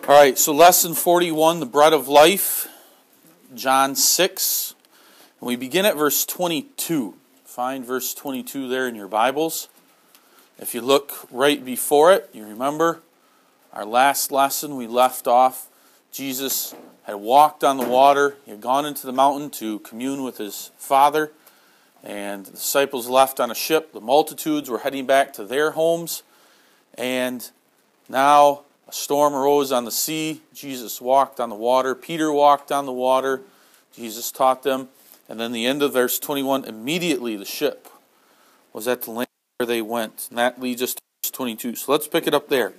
All right, so lesson 41, the bread of life, John 6. And we begin at verse 22. Find verse 22 there in your Bibles. If you look right before it, you remember our last lesson we left off. Jesus had walked on the water. He had gone into the mountain to commune with his Father. And the disciples left on a ship. The multitudes were heading back to their homes. And now a storm arose on the sea. Jesus walked on the water. Peter walked on the water. Jesus taught them. And then the end of verse 21, immediately the ship was at the land where they went. And that leads us to verse 22. So let's pick it up there.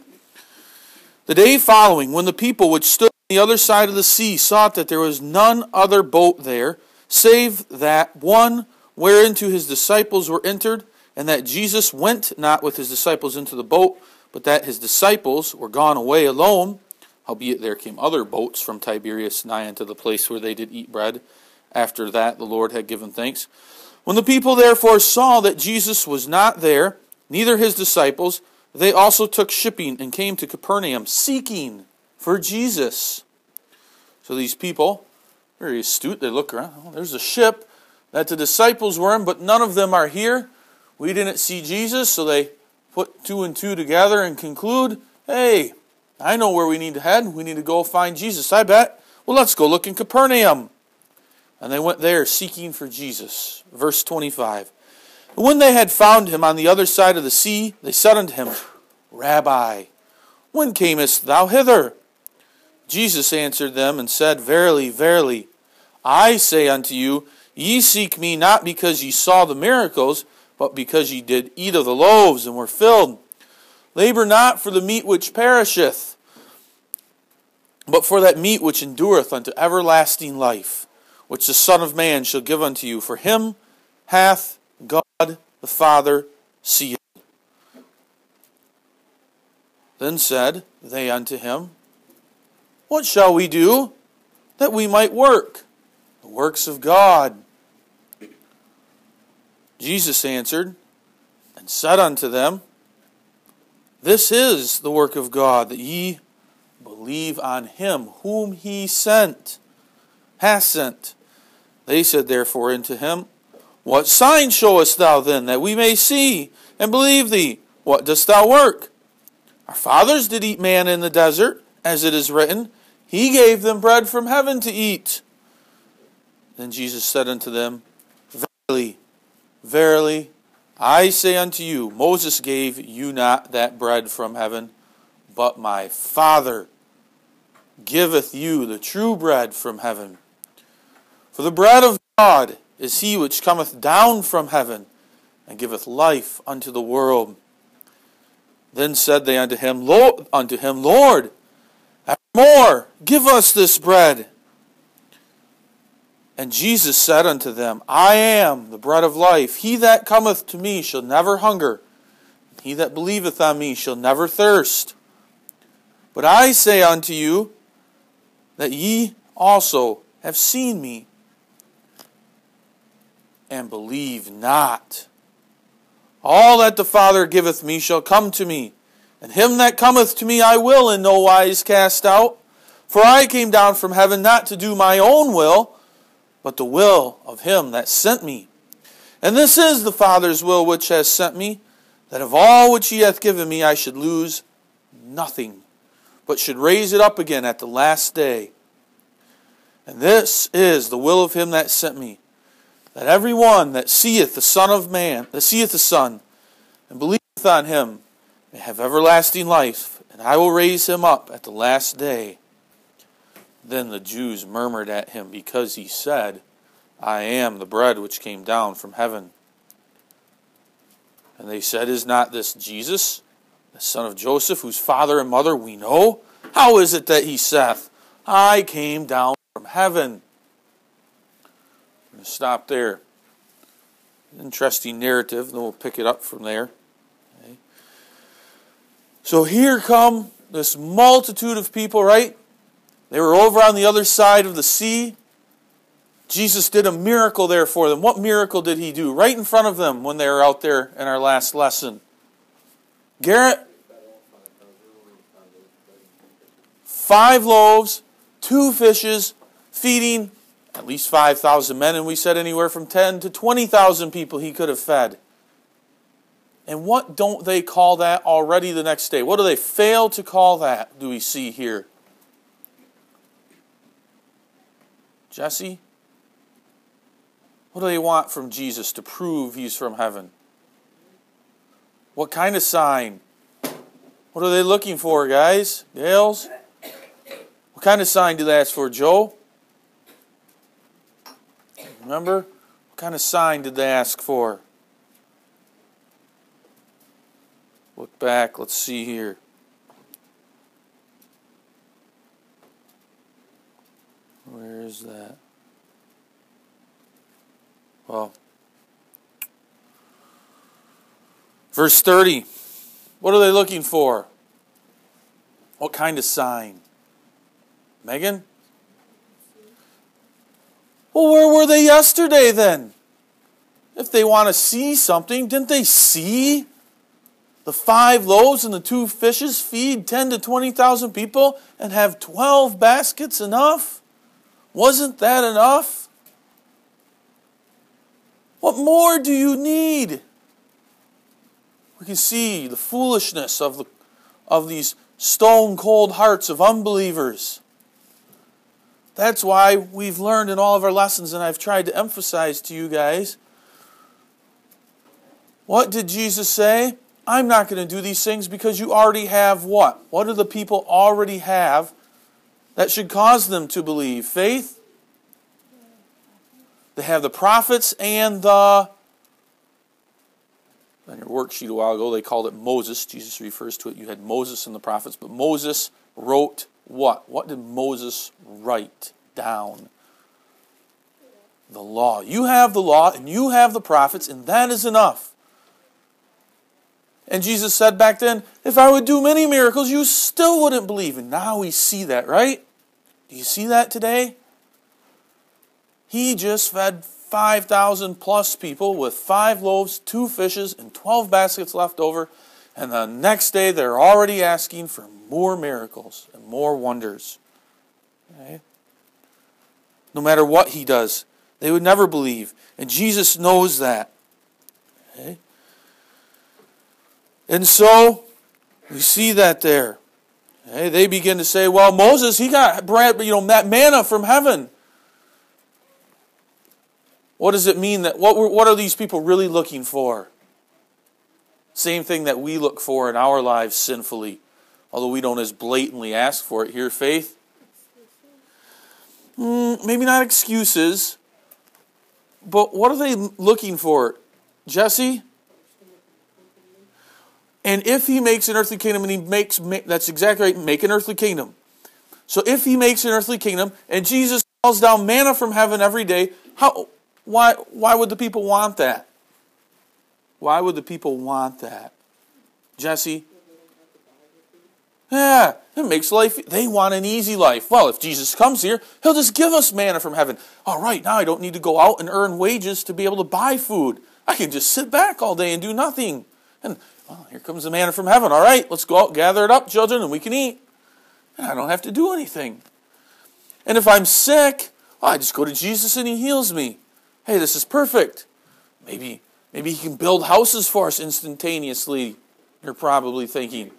The day following, when the people which stood on the other side of the sea saw that there was none other boat there, save that one whereinto his disciples were entered, and that Jesus went not with his disciples into the boat, but that his disciples were gone away alone, howbeit there came other boats from Tiberias nigh unto the place where they did eat bread. After that the Lord had given thanks. When the people therefore saw that Jesus was not there, neither his disciples, they also took shipping and came to Capernaum, seeking for Jesus. So these people, very astute, they look around. Oh, there's a ship that the disciples were in, but none of them are here. We didn't see Jesus, so they put two and two together and conclude, hey, I know where we need to head. We need to go find Jesus, I bet. Well, let's go look in Capernaum. And they went there seeking for Jesus. Verse 25. And when they had found him on the other side of the sea, they said unto him, Rabbi, when camest thou hither? Jesus answered them and said, Verily, verily, I say unto you, ye seek me not because ye saw the miracles, but because ye did eat of the loaves and were filled. Labor not for the meat which perisheth, but for that meat which endureth unto everlasting life, which the Son of Man shall give unto you. For him hath God the Father sealed. Then said they unto him, What shall we do that we might work the works of God? Jesus answered and said unto them, This is the work of God, that ye believe on him whom he hath sent. They said therefore unto him, What sign showest thou then, that we may see and believe thee? What dost thou work? Our fathers did eat manna in the desert, as it is written, He gave them bread from heaven to eat. Then Jesus said unto them, Verily, verily, I say unto you, Moses gave you not that bread from heaven, but my Father giveth you the true bread from heaven. For the bread of God is he which cometh down from heaven, and giveth life unto the world. Then said they unto him, Lord, evermore give us this bread. And Jesus said unto them, I am the bread of life. He that cometh to me shall never hunger. He that believeth on me shall never thirst. But I say unto you, that ye also have seen me, and believe not. All that the Father giveth me shall come to me, and him that cometh to me I will in no wise cast out. For I came down from heaven not to do my own will, but the will of him that sent me. And this is the Father's will which has sent me, that of all which he hath given me I should lose nothing, but should raise it up again at the last day. And this is the will of him that sent me, that every one that seeth the Son of Man, that seeth the Son, and believeth on him, may have everlasting life, and I will raise him up at the last day. Then the Jews murmured at him, because he said, I am the bread which came down from heaven. And they said, Is not this Jesus, the son of Joseph, whose father and mother we know? How is it that he saith, I came down from heaven? I'm going to stop there. Interesting narrative, then we'll pick it up from there. Okay. So here come this multitude of people, right? They were over on the other side of the sea. Jesus did a miracle there for them. What miracle did he do? Right in front of them when they were out there in our last lesson. Garrett? 5 loaves, 2 fishes, feeding at least 5,000 men, and we said anywhere from 10 to 20,000 people he could have fed. And what don't they call that already the next day? What do they fail to call that, do we see here? Jesse? What do they want from Jesus to prove he's from heaven? What kind of sign? What are they looking for, guys? Gales? What kind of sign do they ask for, Joe? Remember? What kind of sign did they ask for? Look back. Let's see here. Where is that? Well, verse 30. What are they looking for? What kind of sign? Megan? Well, where were they yesterday then? If they want to see something, didn't they see the 5 loaves and the 2 fishes feed 10 to 20,000 people and have 12 baskets enough? Wasn't that enough? What more do you need? We can see the foolishness of these stone-cold hearts of unbelievers. That's why we've learned in all of our lessons, and I've tried to emphasize to you guys, what did Jesus say? I'm not going to do these things because you already have what? What do the people already have that should cause them to believe? Faith? They have the prophets and on your worksheet a while ago, they called it Moses. Jesus refers to it. You had Moses and the prophets, but Moses wrote what? What did Moses write down? The law. You have the law and you have the prophets, and that is enough. And Jesus said back then, if I would do many miracles, you still wouldn't believe. And now we see that, right? Do you see that today? He just fed 5,000 plus people with 5 loaves, 2 fishes, and 12 baskets left over. And the next day they're already asking for more miracles and more wonders. Okay? No matter what he does, they would never believe. And Jesus knows that. Okay? And so, we see that there. Okay? They begin to say, well, Moses, he got bread, that manna from heaven. What does it mean? What are these people really looking for? Same thing that we look for in our lives sinfully, although we don't as blatantly ask for it here. Faith? Maybe not excuses, but what are they looking for? Jesse? And if he makes an earthly kingdom, and that's exactly right, make an earthly kingdom. So if he makes an earthly kingdom, and Jesus calls down manna from heaven every day, why would the people want that? Why would the people want that? Jesse? Yeah, it makes life, they want an easy life. Well, if Jesus comes here, he'll just give us manna from heaven. All right, now I don't need to go out and earn wages to be able to buy food. I can just sit back all day and do nothing. And, well, here comes the manna from heaven. All right, let's go out, gather it up, children, and we can eat. And I don't have to do anything. And if I'm sick, I just go to Jesus and he heals me. Hey, this is perfect. Maybe he can build houses for us instantaneously, you're probably thinking.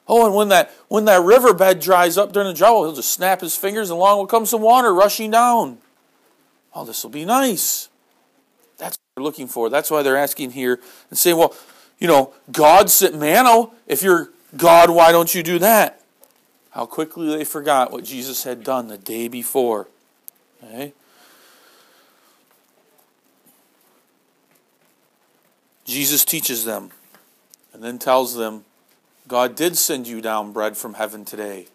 Oh, and when that riverbed dries up during the drought, he'll just snap his fingers and along will come some water rushing down. Oh, this will be nice. That's what they're looking for. That's why they're asking here and saying, well, God sent manna. If you're God, why don't you do that? How quickly they forgot what Jesus had done the day before. Okay? Jesus teaches them and then tells them, God did send you down bread from heaven today.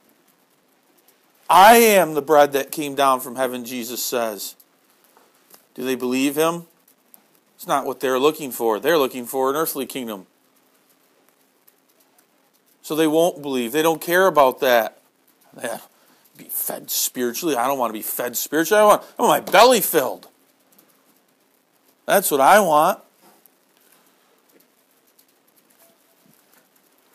I am the bread that came down from heaven, Jesus says. Do they believe him? It's not what they're looking for. They're looking for an earthly kingdom. So they won't believe. They don't care about that. Be fed spiritually. I don't want to be fed spiritually. I want my belly filled. That's what I want.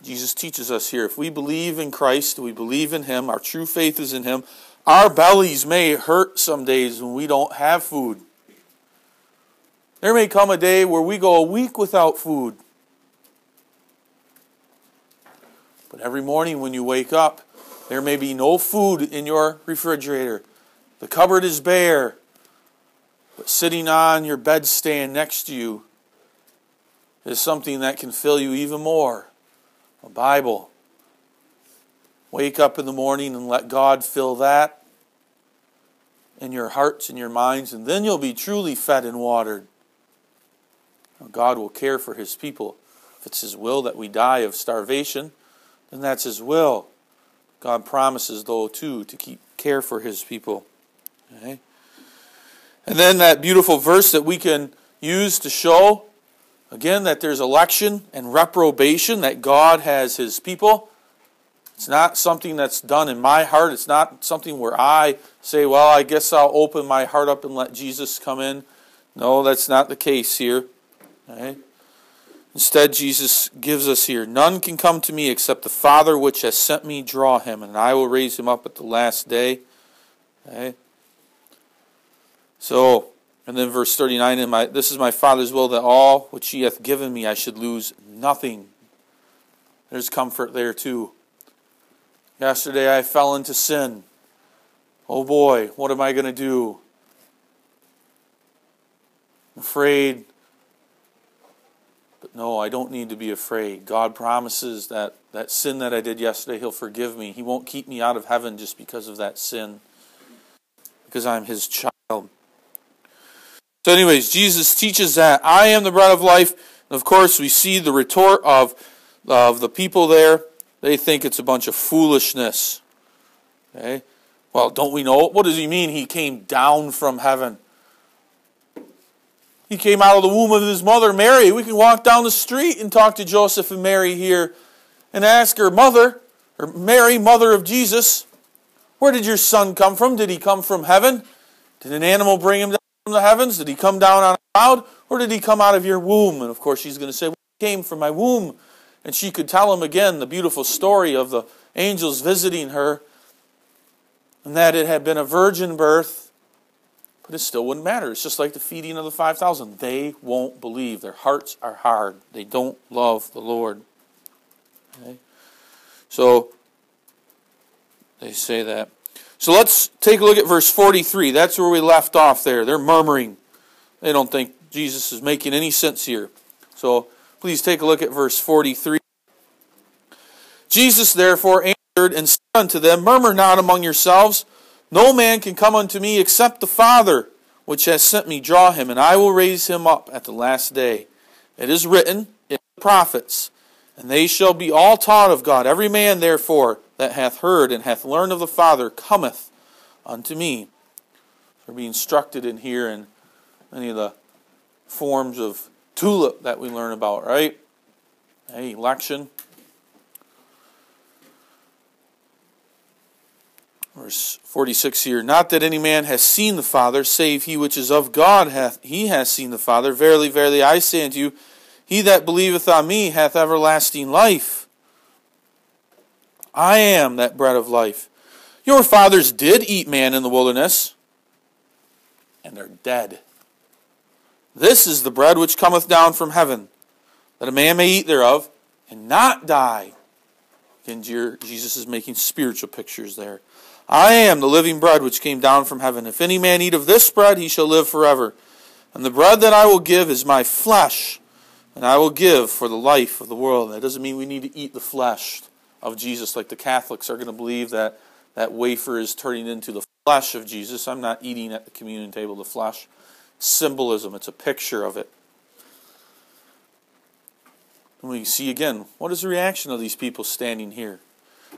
Jesus teaches us here, if we believe in Christ, we believe in Him, our true faith is in Him, our bellies may hurt some days when we don't have food. There may come a day where we go a week without food. But every morning when you wake up, there may be no food in your refrigerator. The cupboard is bare. But sitting on your bedstand next to you is something that can fill you even more. A Bible. Wake up in the morning and let God fill that in your hearts and your minds, and then you'll be truly fed and watered. God will care for His people. If it's His will that we die of starvation, then that's His will. God promises, though, too, to keep care for His people. Okay? And then that beautiful verse that we can use to show, again, that there's election and reprobation, that God has His people. It's not something that's done in my heart. It's not something where I say, well, I guess I'll open my heart up and let Jesus come in. No, that's not the case here. Okay? Instead, Jesus gives us here, none can come to me except the Father which has sent me draw him, and I will raise him up at the last day. Okay? So, and then verse 39, this is my Father's will, that all which He hath given me I should lose nothing. There's comfort there too. Yesterday I fell into sin. Oh boy, what am I going to do? I'm afraid. But no, I don't need to be afraid. God promises that sin that I did yesterday, He'll forgive me. He won't keep me out of heaven just because of that sin. Because I'm His child. So anyways, Jesus teaches that I am the bread of life. And of course, we see the retort of the people there. They think it's a bunch of foolishness. Okay? Well, don't we know? What does He mean He came down from heaven? He came out of the womb of His mother, Mary. We can walk down the street and talk to Joseph and Mary here and ask her, Mother, or Mary, mother of Jesus, where did your son come from? Did he come from heaven? Did an animal bring him down from the heavens? Did he come down on a cloud? Or did he come out of your womb? And of course she's going to say, well, he came from my womb. And she could tell him again the beautiful story of the angels visiting her, and that it had been a virgin birth, but it still wouldn't matter. It's just like the feeding of the 5,000. They won't believe. Their hearts are hard. They don't love the Lord. Okay? So, they say that. So let's take a look at verse 43. That's where we left off there. They're murmuring. They don't think Jesus is making any sense here. So, please take a look at verse 43. Jesus therefore answered and said unto them, Murmur not among yourselves. No man can come unto me except the Father which has sent me draw him, and I will raise him up at the last day. It is written in the prophets, and they shall be all taught of God. Every man therefore that hath heard and hath learned of the Father cometh unto me. We're being instructed in here in many of the forms of tulip that we learn about, right? Hey, election. Verse 46 here, not that any man has seen the Father, save he which is of God, he has seen the Father. Verily, verily, I say unto you, he that believeth on me hath everlasting life. I am that bread of life. Your fathers did eat man in the wilderness, and they're dead. This is the bread which cometh down from heaven, that a man may eat thereof, and not die. Again, Jesus is making spiritual pictures there. I am the living bread which came down from heaven. If any man eat of this bread, he shall live forever. And the bread that I will give is my flesh, and I will give for the life of the world. That doesn't mean we need to eat the flesh of Jesus, like the Catholics are going to believe that that wafer is turning into the flesh of Jesus. I'm not eating at the communion table the flesh. Symbolism, it's a picture of it. And we see again, what is the reaction of these people standing here?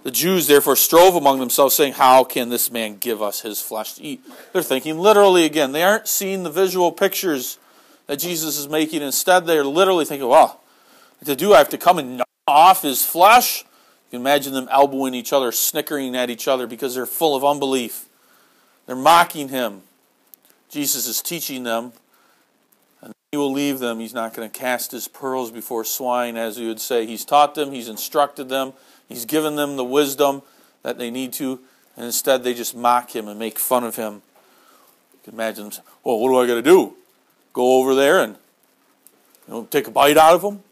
The Jews therefore strove among themselves, saying, how can this man give us his flesh to eat? They're thinking literally again. They aren't seeing the visual pictures that Jesus is making. Instead, they're literally thinking, well, to do I have to come and gnaw off his flesh? You can imagine them elbowing each other, snickering at each other because they're full of unbelief. They're mocking him. Jesus is teaching them, and he will leave them. He's not going to cast his pearls before swine, as we would say. He's taught them, he's instructed them, he's given them the wisdom that they need to, and instead they just mock him and make fun of him. You can imagine them saying, well, what do I got to do? Go over there and take a bite out of them?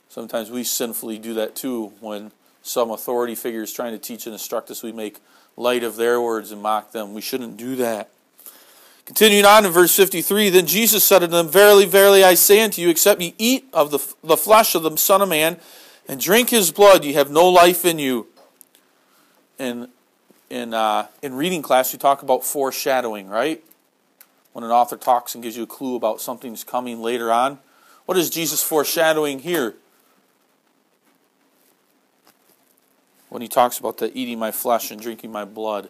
Sometimes we sinfully do that too. When some authority figure is trying to teach and instruct us, we make light of their words and mock them. We shouldn't do that. Continuing on in verse 53, then Jesus said unto them, verily, verily, I say unto you, except ye eat of the flesh of the Son of Man, and drink his blood, ye have no life in you. In reading class, you talk about foreshadowing, right? When an author talks and gives you a clue about something's coming later on. What is Jesus foreshadowing here? When he talks about the eating my flesh and drinking my blood.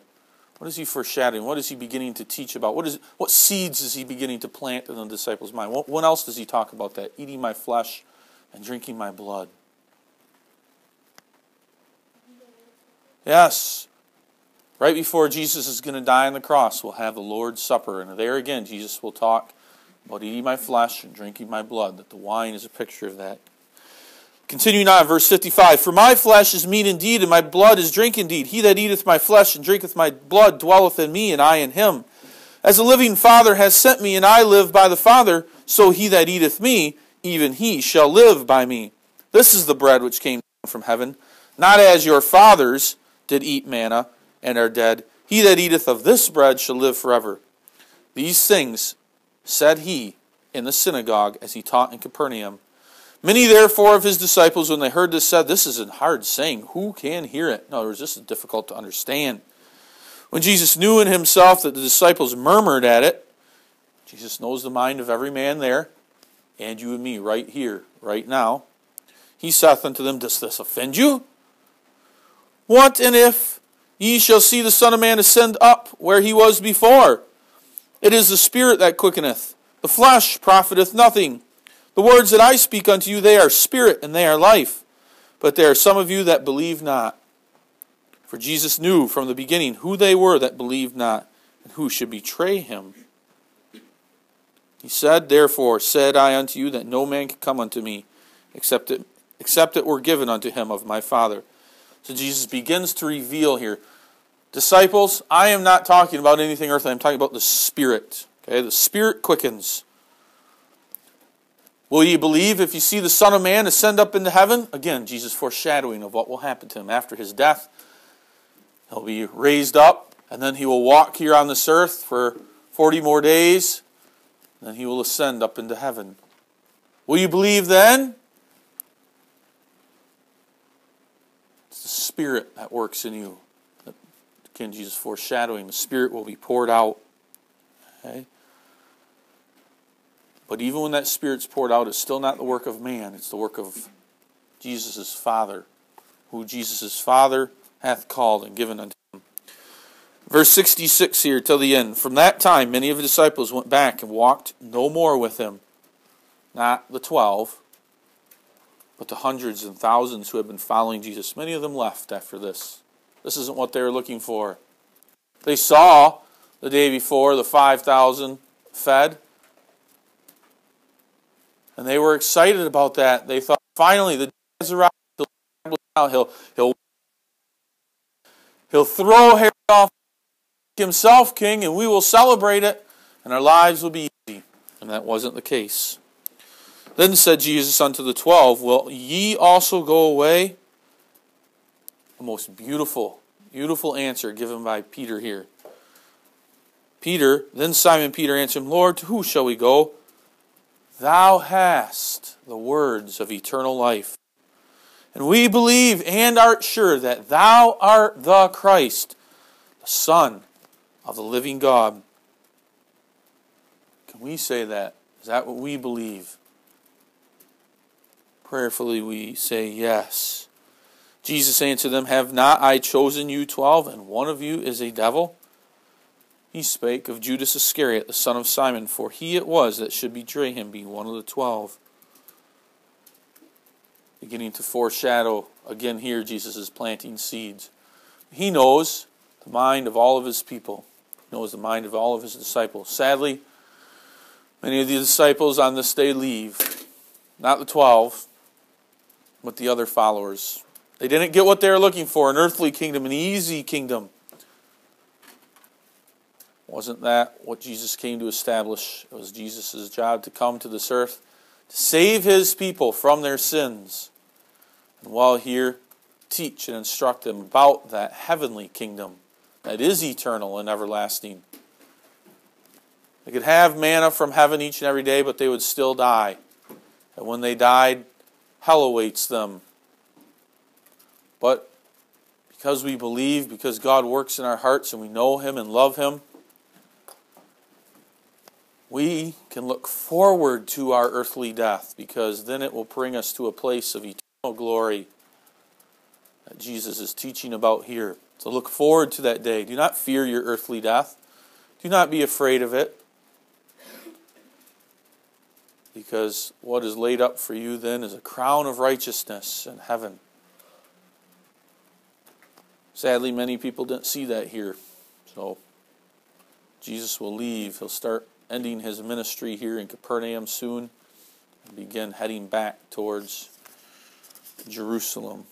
What is he foreshadowing? What is he beginning to teach about? What seeds is he beginning to plant in the disciples' mind? When else does he talk about that? Eating my flesh and drinking my blood. Yes. Right before Jesus is going to die on the cross, we'll have the Lord's Supper. And there again, Jesus will talk about eating my flesh and drinking my blood. That the wine is a picture of that. Continuing on, verse 55. For my flesh is meat indeed, and my blood is drink indeed. He that eateth my flesh and drinketh my blood dwelleth in me, and I in him. As the living Father has sent me, and I live by the Father, so he that eateth me, even he shall live by me. This is the bread which came down from heaven, not as your fathers did eat manna, and are dead. He that eateth of this bread shall live forever. These things said he in the synagogue, as he taught in Capernaum. Many therefore of his disciples, when they heard this, said, this is a hard saying. Who can hear it? In other words, this is difficult to understand. When Jesus knew in himself that the disciples murmured at it, Jesus knows the mind of every man there, and you and me right here, right now. He saith unto them, does this offend you? What and if ye shall see the Son of Man ascend up where he was before? It is the Spirit that quickeneth, the flesh profiteth nothing. The words that I speak unto you, they are spirit and they are life. But there are some of you that believe not. For Jesus knew from the beginning who they were that believed not, and who should betray him. He said, therefore said I unto you, that no man can come unto me, except it were given unto him of my Father. So Jesus begins to reveal here. Disciples, I am not talking about anything earthly. I'm talking about the Spirit. Okay, the Spirit quickens. Will ye believe if you see the Son of Man ascend up into heaven? Again, Jesus foreshadowing of what will happen to him after his death. He'll be raised up, and then he will walk here on this earth for 40 more days. And then he will ascend up into heaven. Will you believe then? It's the Spirit that works in you. Again, Jesus foreshadowing the Spirit will be poured out. Okay? But even when that Spirit's poured out, it's still not the work of man. It's the work of Jesus' Father, who Jesus' Father hath called and given unto him. Verse 66 here till the end. From that time many of the disciples went back and walked no more with him. Not the 12, but the hundreds and thousands who had been following Jesus. Many of them left after this. This isn't what they were looking for. They saw the day before the 5,000 fed. And they were excited about that. They thought, finally, the day has arrived. He'll throw Herod off himself king, and we will celebrate it, and our lives will be easy. And that wasn't the case. Then said Jesus unto the 12, will ye also go away? The most beautiful, beautiful answer given by Peter here. Then Simon Peter answered him, Lord, to who shall we go? Thou hast the words of eternal life. And we believe and art sure that thou art the Christ, the Son of the living God. Can we say that? Is that what we believe? Prayerfully we say yes. Jesus answered them, have not I chosen you 12, and one of you is a devil? He spake of Judas Iscariot, the son of Simon, for he it was that should betray him, being one of the 12. Beginning to foreshadow, again here Jesus is planting seeds. He knows the mind of all of his people. He knows the mind of all of his disciples. Sadly, Many of the disciples on this day leave. Not the 12, but the other followers. They didn't get what they were looking for, an earthly kingdom, an easy kingdom. Wasn't that what Jesus came to establish? It was Jesus' job to come to this earth to save his people from their sins. And while here, teach and instruct them about that heavenly kingdom that is eternal and everlasting. They could have manna from heaven each and every day, but they would still die. And when they died, hell awaits them. But because we believe, because God works in our hearts and we know him and love him, we can look forward to our earthly death, because then it will bring us to a place of eternal glory that Jesus is teaching about here. So look forward to that day. Do not fear your earthly death. Do not be afraid of it, because what is laid up for you then is a crown of righteousness in heaven. Sadly, many people didn't see that here. So Jesus will leave. He'll start ending his ministry here in Capernaum soon and begin heading back towards Jerusalem.